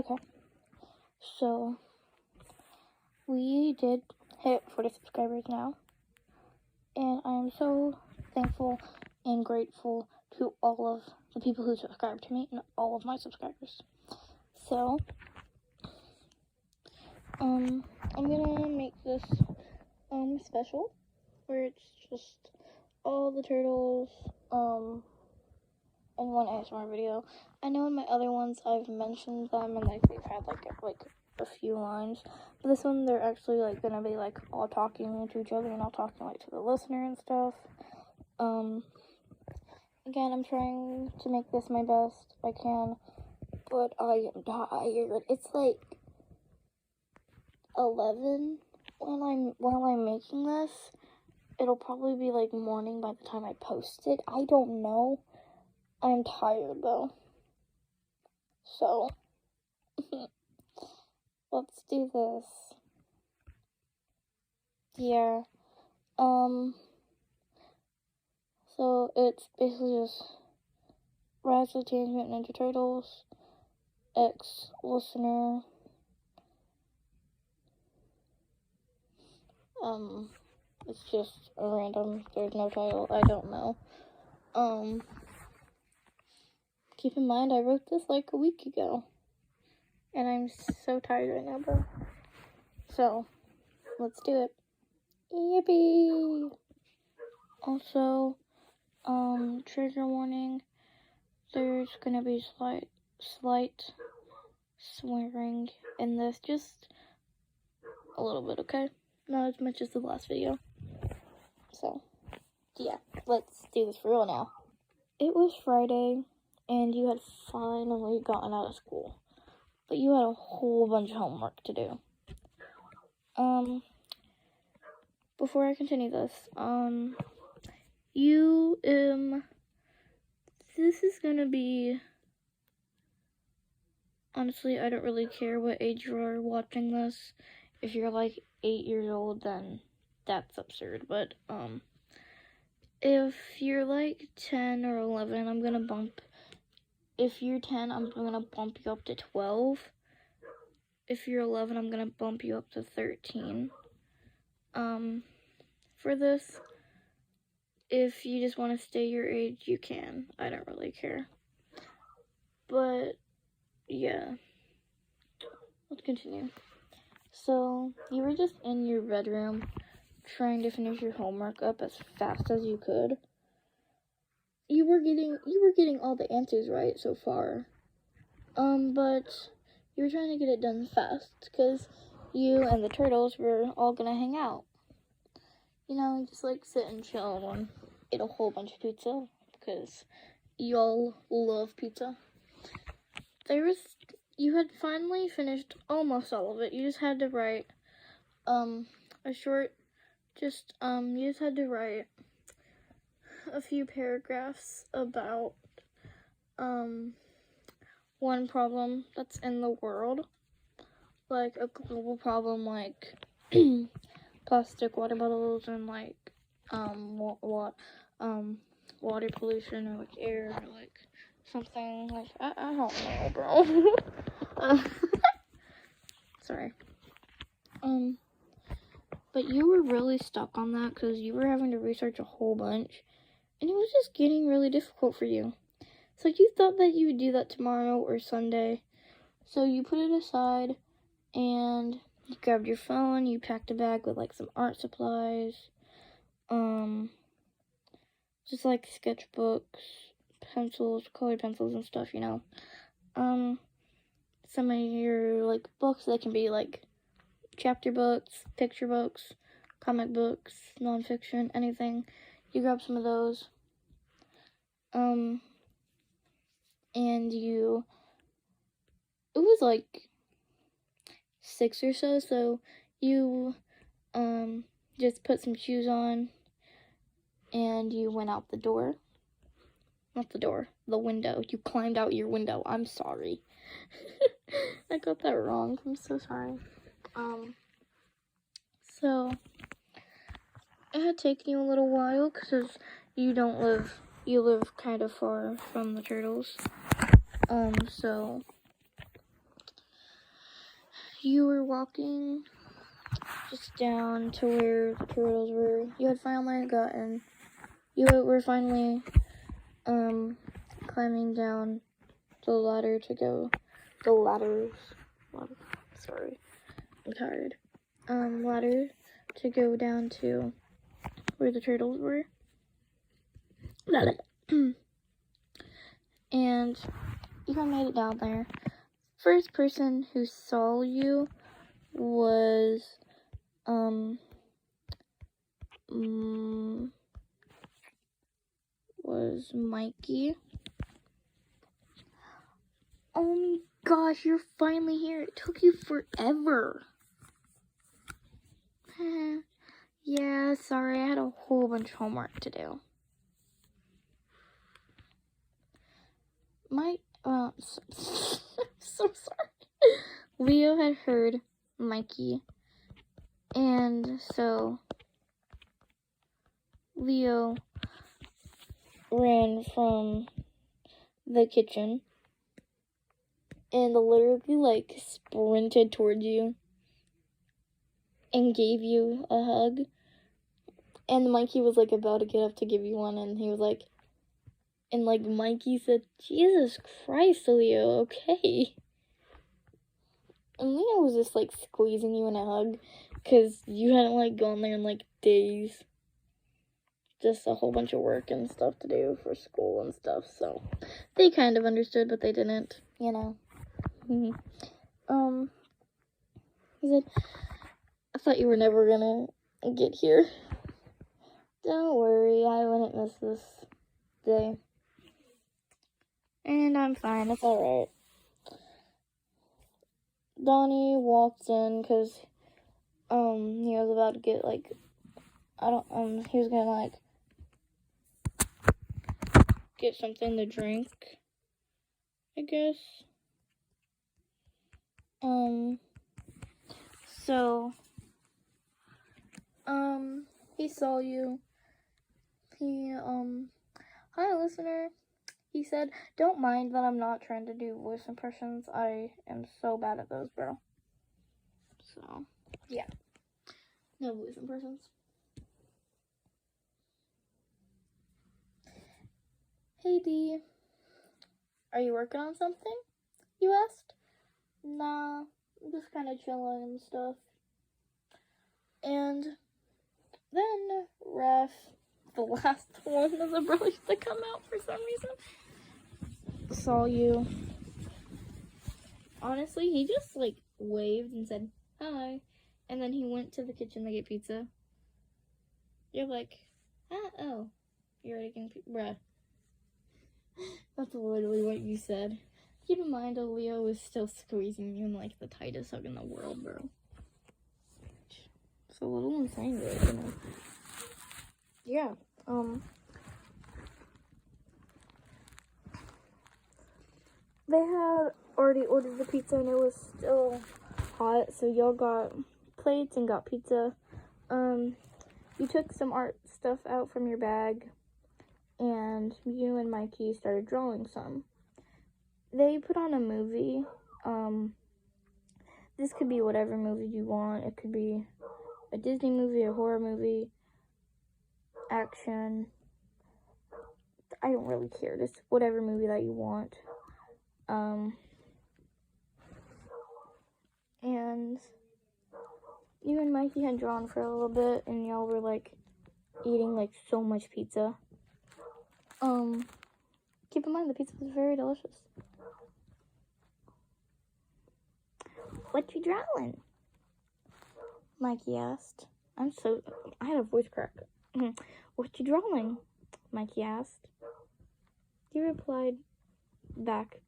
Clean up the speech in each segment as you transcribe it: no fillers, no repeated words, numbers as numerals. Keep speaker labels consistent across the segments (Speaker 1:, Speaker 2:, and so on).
Speaker 1: Okay, so we did hit 40 subscribers now, and I'm so thankful and grateful to all of the people who subscribe to me and all of my subscribers. So, I'm gonna make this special where it's just all the turtles in one ASMR video. I know in my other ones I've mentioned them and like they've had like a few lines, but this one they're actually like gonna be like all talking to each other and all talking like to the listener and stuff. Again, I'm trying to make this my best I can, but I am tired. It's like 11 while I'm making this. It'll probably be like morning by the time I post it. I don't know. I'm tired though. So let's do this. Yeah. So it's basically just Rise of the Teenage Mutant Ninja Turtles, ex-listener, it's just a random, there's no title, I don't know. Keep in mind, I wrote this like a week ago, and I'm so tired right now, bro. So, let's do it. Yippee! Also, trigger warning, there's gonna be slight swearing in this, just a little bit, okay? Not as much as the last video. So, yeah, let's do this for real now. It was Friday, and you had finally gotten out of school, but you had a whole bunch of homework to do. Before I continue this, this is gonna be, honestly, I don't really care what age you are watching this. If you're like 8 years old, then that's absurd, but, if you're like 10 or 11, if you're 10, I'm gonna bump you up to 12. If you're 11, I'm gonna bump you up to 13. For this, if you just want to stay your age, you can. I don't really care. But, yeah. Let's continue. So, you were just in your bedroom trying to finish your homework up as fast as you could. You were getting all the answers right so far. But you were trying to get it done fast because you and the turtles were all gonna hang out. You know, just like sit and chill and eat a whole bunch of pizza because y'all love pizza. You had finally finished almost all of it. You just had to write you just had to write a few paragraphs about one problem that's in the world, like a global problem, like plastic water bottles and like water pollution or like air or like something like I don't know, bro. Sorry. But you were really stuck on that because you were having to research a whole bunch, and it was just getting really difficult for you. So you thought that you would do that tomorrow or Sunday. So you put it aside and you grabbed your phone, you packed a bag with like some art supplies, just like sketchbooks, pencils, colored pencils and stuff, you know. Some of your like books that can be like chapter books, picture books, comic books, nonfiction, anything. You grab some of those. And it was like 6 or so you, just put some shoes on, and you went out the door. Not the door, the window. You climbed out your window. I'm sorry. I got that wrong. I'm so sorry. So, it had taken you a little while, because you live kind of far from the turtles. So, you were walking just down to where the turtles were. You were finally climbing down the ladder to go, sorry, I'm tired, ladder to go down to where the turtles were. And you made it down there. First person who saw you was Mikey. Oh my gosh, you're finally here. It took you forever. Yeah, sorry, I had a whole bunch of homework to do. So sorry. Leo had heard Mikey, and so Leo ran from the kitchen and literally sprinted towards you and gave you a hug. And Mikey was about to get up to give you one, and he was Mikey said, "Jesus Christ, Leo, okay?" And Leo was just squeezing you in a hug because you hadn't gone there in days. Just a whole bunch of work and stuff to do for school and stuff, so they kind of understood, but they didn't, you know. He said, "I thought you were never gonna get here. Don't worry, I wouldn't miss this day. And I'm fine, it's alright." Donnie walked in because, he was about to get, he was gonna, get something to drink, I guess. So, he saw you. He, "Hi, listener." He said, "Don't mind that I'm not trying to do voice impressions. I am so bad at those, bro." So, yeah. No voice impressions. "Hey, D. Are you working on something?" you asked. "Nah, I'm just kind of chilling and stuff." And then Raph, the last one of the brothers to come out for some reason, saw you. Honestly, he just waved and said hi, and then he went to the kitchen to get pizza. You're oh, you're already getting pizza, bruh. That's literally what you said. Keep in mind, Leo is still squeezing you in the tightest hug in the world, bro. It's a little insane, really, you know. Yeah, they had already ordered the pizza and it was still hot, so y'all got plates and got pizza. You took some art stuff out from your bag, and you and Mikey started drawing some. They put on a movie. This could be whatever movie you want. It could be a Disney movie, a horror movie, action. I don't really care. Just whatever movie that you want. And you and Mikey had drawn for a little bit, and y'all were eating so much pizza. Keep in mind the pizza was very delicious. "What you drawing?" Mikey asked. I had a voice crack. "What you drawing?" Mikey asked. You replied back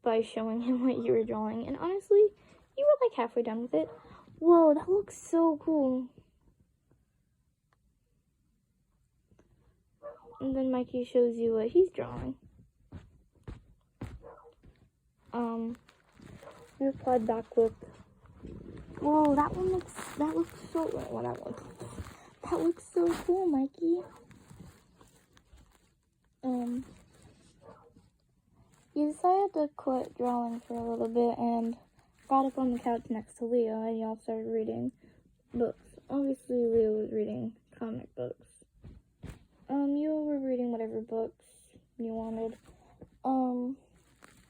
Speaker 1: by showing him what you were drawing, and honestly, you were halfway done with it. "Whoa, that looks so cool." And then Mikey shows you what he's drawing. You replied back with, "Whoa, that looks so cool, Mikey." You decided to quit drawing for a little bit and got up on the couch next to Leo, and y'all started reading books. Obviously, Leo was reading comic books. You were reading whatever books you wanted.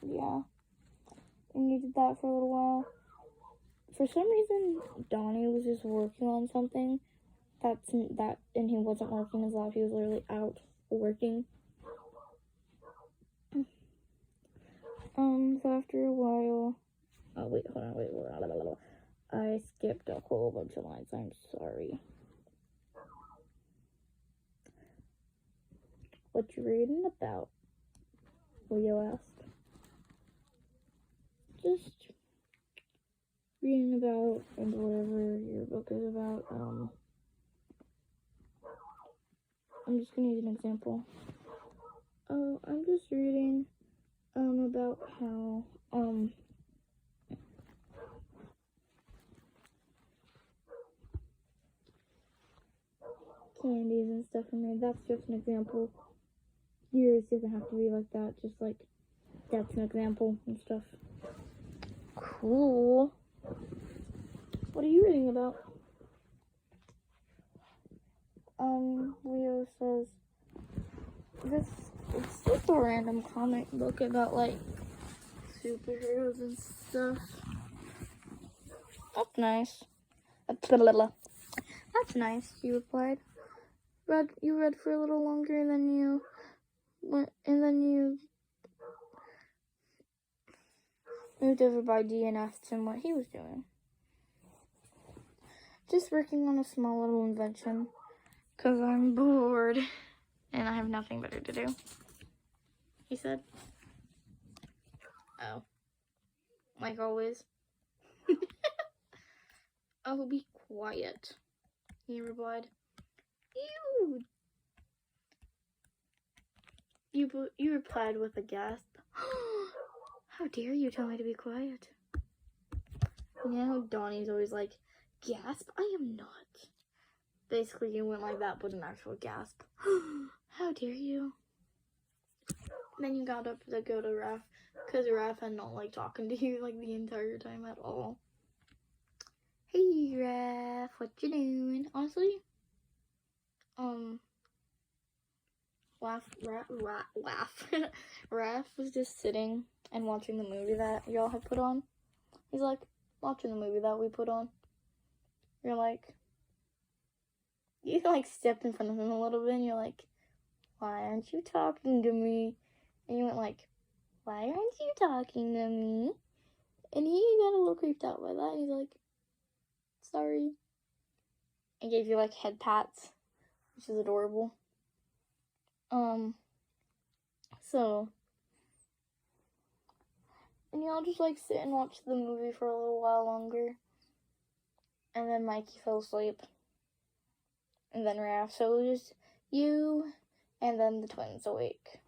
Speaker 1: Yeah. And you did that for a little while. For some reason, Donnie was just working on something. And he wasn't working his life. He was literally out working. So after a while, oh wait, hold on, wait, I skipped a whole bunch of lines. I'm sorry. What you reading about? Leo asked. Just reading about and whatever your book is about. I'm just gonna use an example. I'm just reading about how candies and stuff are made. That's just an example. Yours doesn't have to be like that. Just like that's an example and stuff. Cool. What are you reading about? Leo says it's just a random comic book about like superheroes and stuff. That's nice. That's nice, he replied. You read for a little longer, and then you moved over by D and asked him what he was doing. Just working on a small little invention, 'cause I'm bored, and I have nothing better to do, he said. Oh. Like always. Oh, be quiet, he replied. You replied with a gasp. How dare you tell me to be quiet? You know how Donnie's always like, gasp? I am not. Basically, you went like that, but an actual gasp. How dare you? Then you got up to go to Raph, because Raph had not liked talking to you like the entire time at all. Hey, Raph, what you doing? Honestly, Raph was just sitting and watching the movie that y'all had put on. He's like, watching the movie that we put on. You're like, you like stepped in front of him a little bit, and you're like, why aren't you talking to me? And you went like, why aren't you talking to me? And he got a little creeped out by that, and he's like, sorry. And gave you like head pats, which is adorable. So, and y'all just like sit and watch the movie for a little while longer. And then Mikey fell asleep. And then Raph. So it was just you and then the twins awake.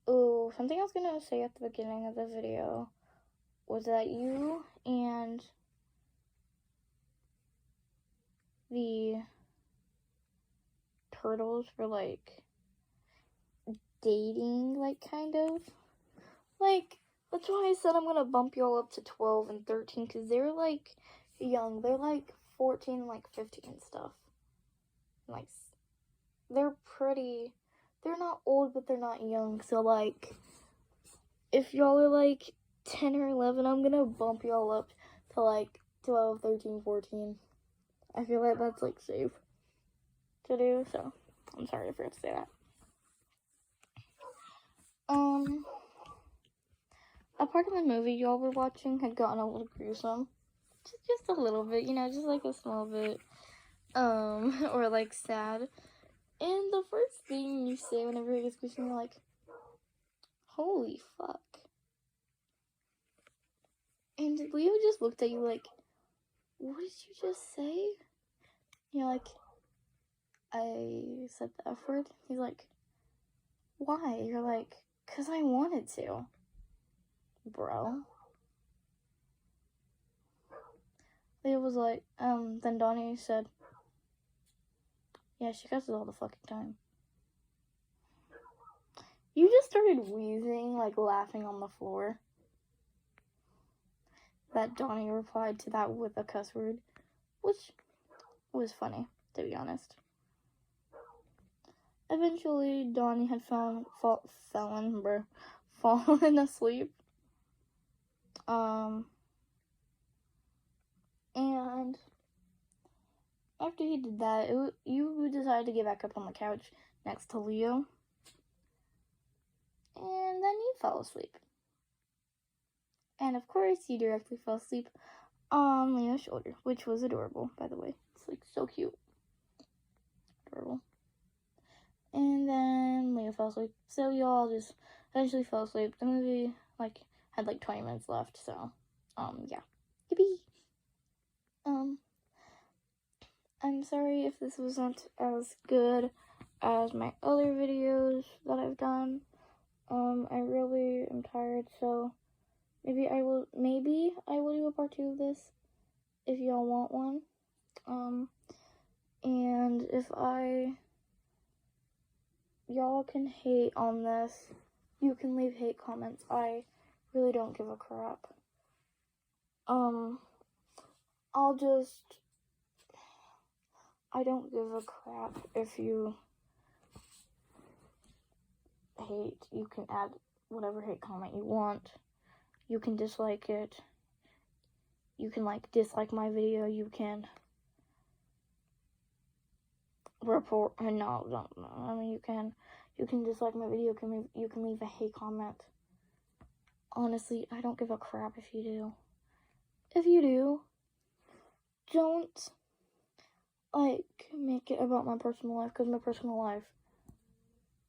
Speaker 1: Oh, something I was gonna say at the beginning of the video was that you and the turtles were like dating, like kind of. Like, that's why I said I'm gonna bump y'all up to 12 and 13, because they're like young. They're like 14 and like 15 and stuff. Like, they're pretty. They're not old, but they're not young. So like, if y'all are like 10 or 11, I'm gonna bump y'all up to like 12, 13, 14. I feel like that's like safe to do, so I'm sorry I forgot to say that. A part of the movie y'all were watching had gotten a little gruesome. Just a little bit, you know, just like a small bit. Or like sad. And the first thing you say whenever it gets gruesome, you're like, holy fuck. And Leo just looked at you like, what did you just say? You're like, I said the F word. He's like, why? You're like, 'cause I wanted to. Bro. Leo was like, then Donnie said, yeah, she cusses all the fucking time. You just started wheezing, like laughing on the floor. that Donnie replied to that with a cuss word, which was funny, to be honest. Eventually, Donnie had fallen asleep. And after he did that, you decided to get back up on the couch next to Leo. And then you fell asleep. And of course, you directly fell asleep on Leo's shoulder, which was adorable, by the way. It's like so cute. Adorable. And then Leo fell asleep. So you all just eventually fell asleep. The movie had 20 minutes left, so yeah. Yippee! I'm sorry if this wasn't as good as my other videos that I've done. I really am tired, so maybe I will do a part 2 of this if y'all want one. And if y'all can hate on this, you can leave hate comments. I really don't give a crap. I don't give a crap if you hate. You can add whatever hate comment you want. You can dislike it. You can dislike my video. You can report. No. I mean, you can dislike my video. You can leave a hate comment. Honestly, I don't give a crap if you do. If you do, don't make it about my personal life, because my personal life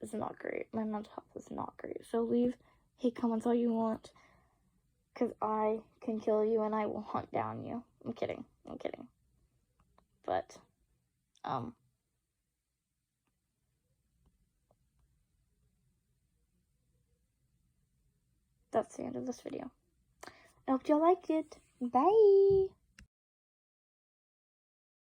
Speaker 1: is not great. My mental health is not great. So leave hate comments all you want, because I can kill you and I will hunt down you. I'm kidding. But, that's the end of this video. I hope y'all liked it. Bye!